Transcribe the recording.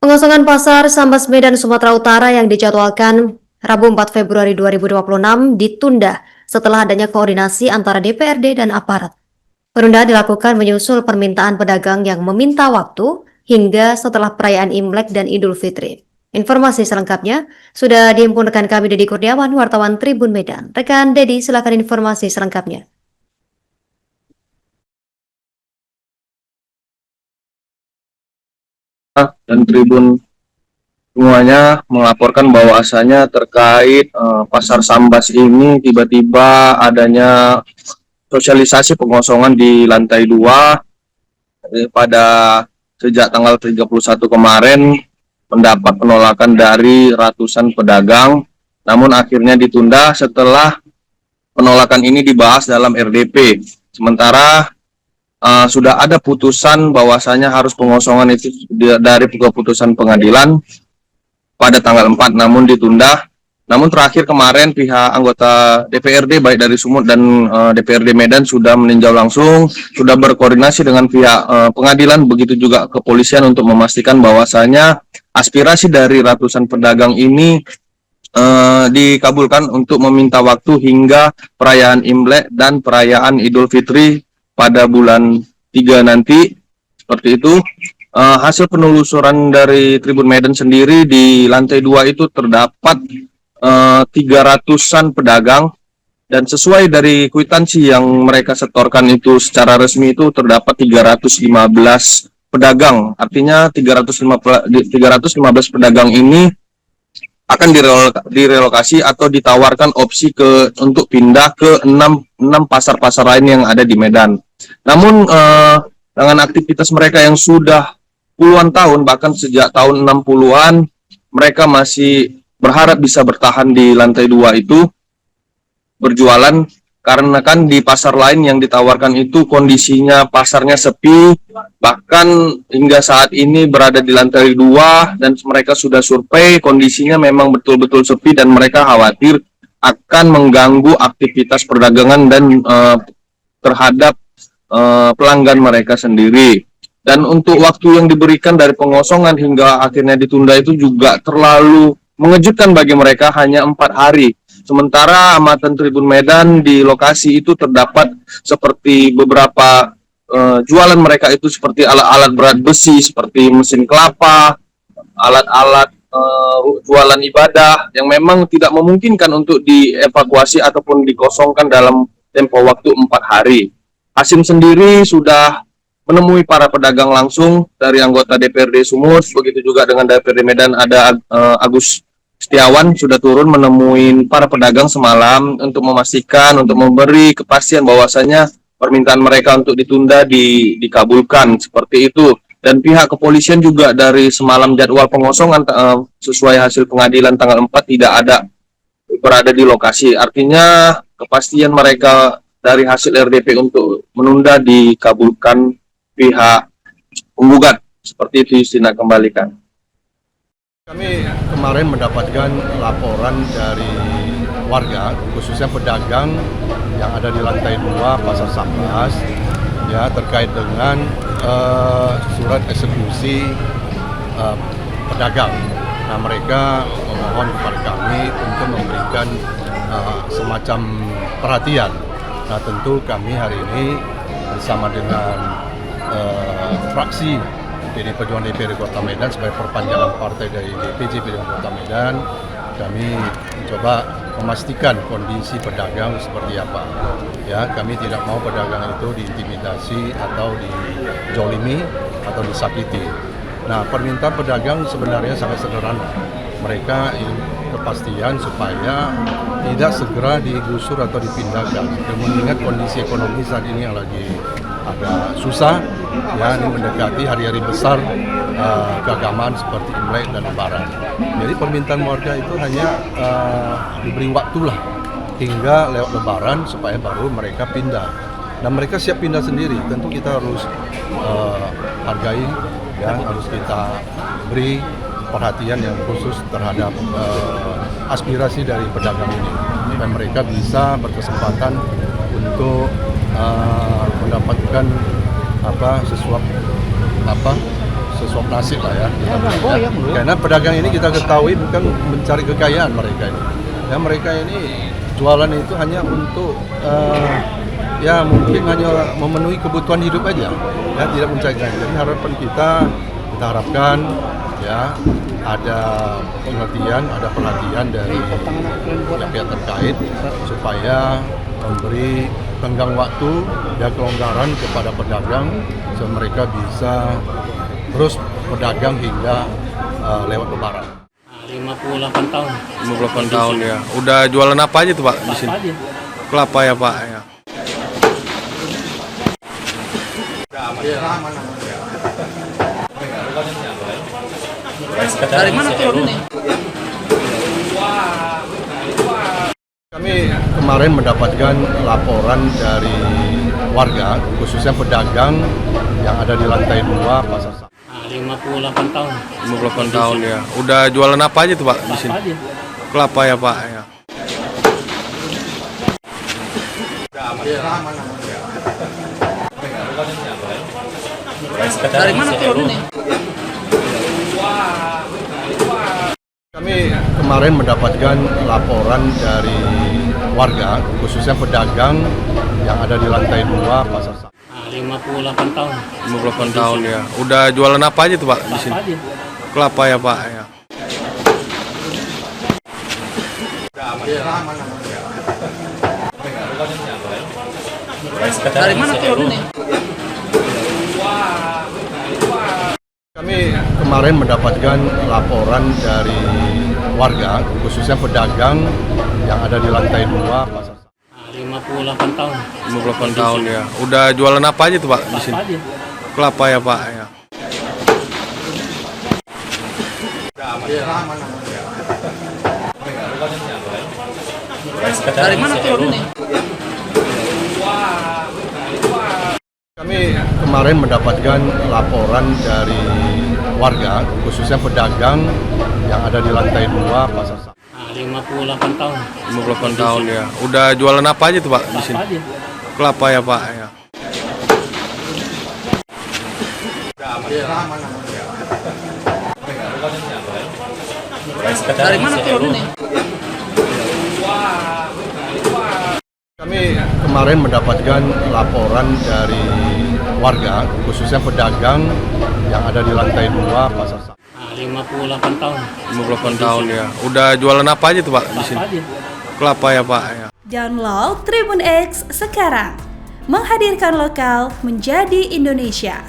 Pengosongan pasar Sambas Medan Sumatera Utara yang dijadwalkan Rabu 4 Februari 2026 ditunda setelah adanya koordinasi antara DPRD dan aparat. Penundaan dilakukan menyusul permintaan pedagang yang meminta waktu hingga setelah perayaan Imlek dan Idul Fitri. Informasi selengkapnya sudah dihimpun rekan kami Dedi Kurniawan, wartawan Tribun Medan. Rekan Dedi, silakan informasi selengkapnya. Dan Tribun semuanya melaporkan bahwasannya terkait pasar Sambas ini tiba-tiba adanya sosialisasi pengosongan di lantai 2 pada sejak tanggal 31 kemarin mendapat penolakan dari ratusan pedagang, namun akhirnya ditunda setelah penolakan ini dibahas dalam RDP. Sementara sudah ada putusan bahwasanya harus pengosongan itu dari keputusan pengadilan pada tanggal 4, namun ditunda. Namun terakhir kemarin pihak anggota DPRD baik dari Sumut dan DPRD Medan sudah meninjau langsung, sudah berkoordinasi dengan pihak pengadilan, begitu juga kepolisian untuk memastikan bahwasanya aspirasi dari ratusan pedagang ini dikabulkan untuk meminta waktu hingga perayaan Imlek dan perayaan Idul Fitri pada bulan 3 nanti. Seperti itu. Hasil penelusuran dari Tribun Medan sendiri, di lantai 2 itu terdapat 300-an pedagang, dan sesuai dari kwitansi yang mereka setorkan itu secara resmi itu terdapat 315 pedagang. Artinya 315 pedagang ini akan direlokasi atau ditawarkan opsi untuk pindah ke 6 pasar-pasar lain yang ada di Medan. Namun dengan aktivitas mereka yang sudah puluhan tahun, bahkan sejak tahun 60-an, mereka masih berharap bisa bertahan di lantai 2 itu berjualan, karena kan di pasar lain yang ditawarkan itu kondisinya pasarnya sepi, bahkan hingga saat ini berada di lantai 2 dan mereka sudah survei kondisinya memang betul-betul sepi dan mereka khawatir akan mengganggu aktivitas perdagangan dan terhadap pelanggan mereka sendiri. Dan untuk waktu yang diberikan dari pengosongan hingga akhirnya ditunda itu juga terlalu mengejutkan bagi mereka, hanya 4 hari. Sementara amatan Tribun Medan di lokasi itu terdapat seperti beberapa jualan mereka itu seperti alat-alat berat besi, seperti mesin kelapa, alat-alat jualan ibadah yang memang tidak memungkinkan untuk dievakuasi ataupun dikosongkan dalam tempo waktu 4 hari. Hasim sendiri sudah menemui para pedagang langsung dari anggota DPRD Sumut, begitu juga dengan DPRD Medan ada Agus Setiawan sudah turun menemui para pedagang semalam untuk memastikan, untuk memberi kepastian bahwasanya permintaan mereka untuk ditunda dikabulkan, seperti itu. Dan pihak kepolisian juga dari semalam jadwal pengosongan sesuai hasil pengadilan tanggal 4 tidak ada berada di lokasi. Artinya kepastian mereka dari hasil RDP untuk menunda dikabulkan pihak penggugat. Seperti itu, Justina, kembalikan. Kami kemarin mendapatkan laporan dari warga, khususnya pedagang yang ada di lantai 2 Pasar Sambas, ya, terkait dengan surat eksekusi pedagang. Nah, mereka memohon kepada kami untuk memberikan semacam perhatian. Nah, tentu kami hari ini bersama dengan fraksi PD Perjuangan DPRD Kota Medan sebagai perpanjangan partai dari DPC Perjuangan Kota Medan, kami mencoba memastikan kondisi pedagang seperti apa. Ya, kami tidak mau pedagang itu diintimidasi atau dijolimi atau disakiti. Nah, permintaan pedagang sebenarnya sangat sederhana. Mereka ingin kepastian supaya tidak segera digusur atau dipindahkan. Dan mengingat kondisi ekonomi saat ini yang lagi agak susah, ya, ini mendekati hari-hari besar keagamaan seperti Imlek dan Lebaran. Jadi permintaan warga itu hanya diberi waktulah hingga lewat Lebaran supaya baru mereka pindah. Dan mereka siap pindah sendiri. Tentu kita harus hargai, ya, harus kita beri perhatian yang khusus terhadap aspirasi dari pedagang ini, supaya mereka bisa berkesempatan untuk mendapatkan sesuap nasib lah ya. Karena pedagang ini kita ketahui bukan mencari kekayaan mereka ini. Ya, mereka ini jualan itu hanya untuk ya mungkin hanya memenuhi kebutuhan hidup aja, ya tidak mencari kekayaan. Jadi harapan kita harapkan ya ada pengertian, ada perhatian dari pihak terkait supaya memberi tenggang waktu dan kelonggaran kepada pedagang supaya mereka bisa terus berdagang hingga lewat Lebaran. 58 tahun. 58 tahun ya. Udah jualan apa aja tuh Pak di sini? Aja. Kelapa ya Pak ya. Dari mana telur ini? Kami kemarin mendapatkan laporan dari warga, khususnya pedagang yang ada di lantai 2 Pasar Saham. 58 tahun. 58 tahun ya. Udah jualan apa aja tuh Pak di sini? Aja. Kelapa ya Pak ya. Dari mana telur ini? Kami kemarin mendapatkan laporan dari warga, khususnya pedagang yang ada di lantai 2 Pasar Saham. 58 tahun. 58 tahun ya. Udah jualan apa aja tuh Pak di sini? Aja. Kelapa ya Pak ya. Dari mana telur ini? Kami kemarin mendapatkan laporan dari warga, khususnya pedagang yang ada di lantai 2 Pasar Saham. 58 tahun. 58 tahun ya. Udah jualan apa aja tuh Pak di sini? Aja. Kelapa ya Pak ya. Dari mana telur ini? Kami kemarin mendapatkan laporan dari warga, khususnya pedagang yang ada di lantai 2 Pasar Saham. 58 tahun. 58 tahun ya. Udah jualan apa aja tuh Pak di sini? Aja. Kelapa ya Pak ya. Dari mana telur ini? Kami kemarin mendapatkan laporan dari warga, khususnya pedagang yang ada di lantai 2 Pasar Saham. 58 tahun. 58 tahun ya. Udah jualan apa aja tuh Pak di sini? Aja. Kelapa ya Pak ya. Download Tribun X sekarang. Menghadirkan lokal menjadi Indonesia.